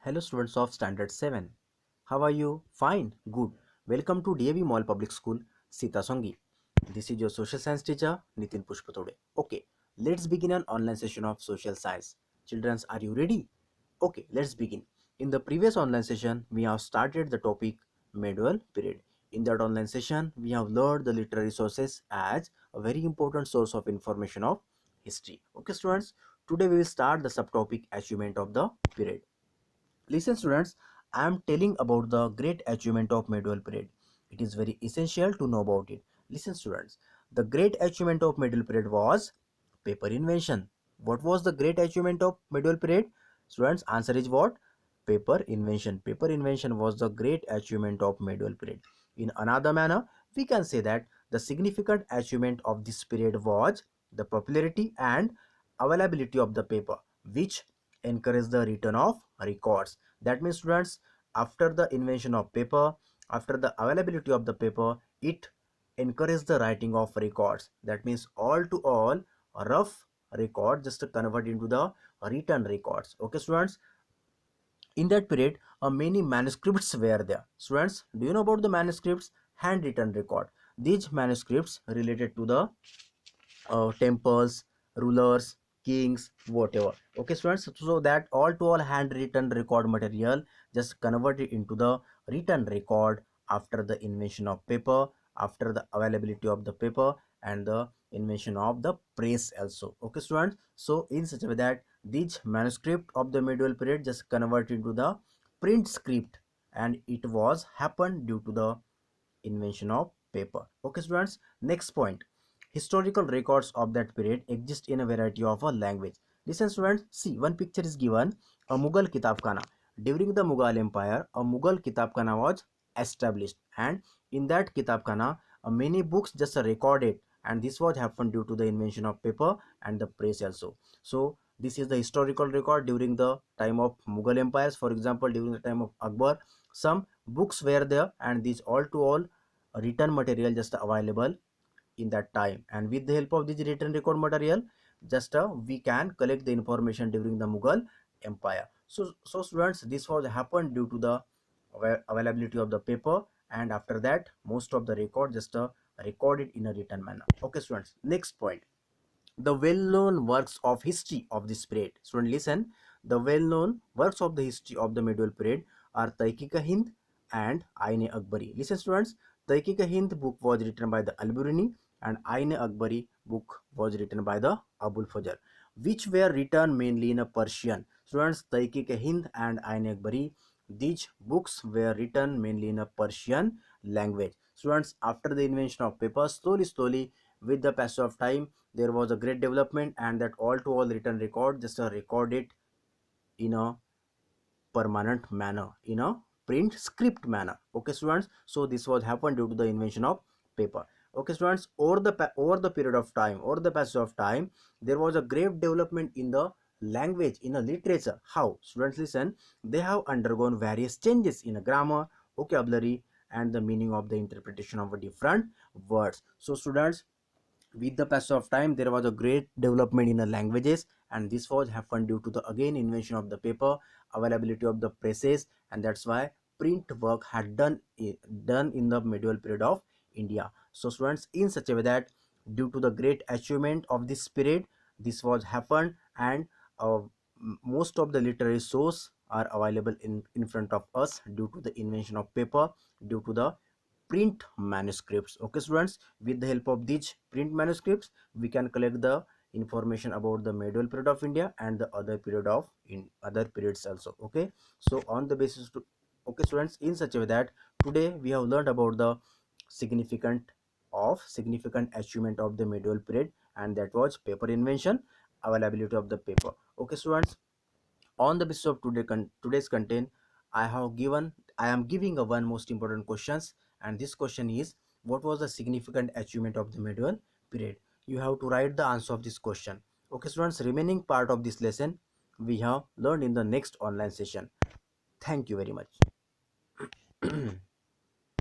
Hello students of Standard 7. How are you? Fine. Good. Welcome to DAV Mall Public School, Sita Songi. This is your social science teacher, Nitin Pushpatode. Okay, let's begin an online session of social science. Children, are you ready? Okay, let's begin. In the previous online session, we have started the topic medieval period. In that online session, we have learned the literary sources as a very important source of information of history. Okay, students, today we will start the subtopic achievement of the period. Listen students, I am telling about the great achievement of medieval period. It is very essential to know about it. Listen students, the great achievement of medieval period was paper invention. What was the great achievement of medieval period? Students, answer is what? Paper invention. Paper invention was the great achievement of medieval period. In another manner, we can say that the significant achievement of this period was the popularity and availability of the paper, which encouraged the return of records. That means students, after the invention of paper, after the availability of the paper, it encouraged the writing of records. That means all to all rough record just convert into the written records. Okay students, in that period many manuscripts were there. Students, do you know about the manuscripts? Handwritten record. These manuscripts related to the temples, rulers, kings, whatever. Okay students, so that all to all handwritten record material just converted into the written record after the invention of paper, after the availability of the paper and the invention of the press also. Okay students, so in such a way that these manuscript of the medieval period just converted into the print script, and it was happened due to the invention of paper. Okay students, next point, historical records of that period exist in a variety of a language. Listen students, see one picture is given, a Mughal Kitabkhana. During the Mughal Empire, a Mughal Kitabkhana was established, and in that Kitabkhana many books just recorded, and this was happened due to the invention of paper and the press also. So this is the historical record during the time of Mughal empires. For example, during the time of Akbar, some books were there, and these all to all written material just available in that time, and with the help of this written record material just we can collect the information during the Mughal empire. So students, this was happened due to the availability of the paper, and after that most of the record just recorded in a written manner. Okay students, next point, the well-known works of history of this period. Student listen, the well-known works of the history of the medieval period are Taikika-Hind and Ain-e-Akbari. Listen students, Taikika-Hind book was written by the Al-Biruni, and Ain-e-Akbari book was written by the Abul Fajr, which were written mainly in a Persian. Students, Taikika-Hind and Ain-e-Akbari, these books were written mainly in a Persian language. Students, after the invention of paper, slowly with the passage of time there was a great development, and that all to all written record just recorded in a permanent manner, in a print script manner. Okay students, so this was happened due to the invention of paper. Okay students, over the period of time, over the passage of time, there was a great development in the language, in a literature. How? Students listen, they have undergone various changes in a grammar, vocabulary and the meaning of the interpretation of a different words. So students, with the passage of time there was a great development in the languages, and this was happened due to the again invention of the paper, availability of the presses, and that's why print work had done in the medieval period of India. So students, in such a way that due to the great achievement of this period, this was happened, and uh, most of the literary source are available in front of us due to the invention of paper, due to the print manuscripts. Okay students, with the help of these print manuscripts we can collect the information about the medieval period of India and the other period of in other periods also. Okay, so on the basis to, okay students, in such a way that today we have learned about the significant achievement of the medieval period, and that was paper invention, availability of the paper. Okay students, on the basis of today's content, I am giving a one most important questions, and this question is, what was the significant achievement of the medieval period? You have to write the answer of this question. Okay students, remaining part of this lesson we have learned in the next online session. Thank you very much.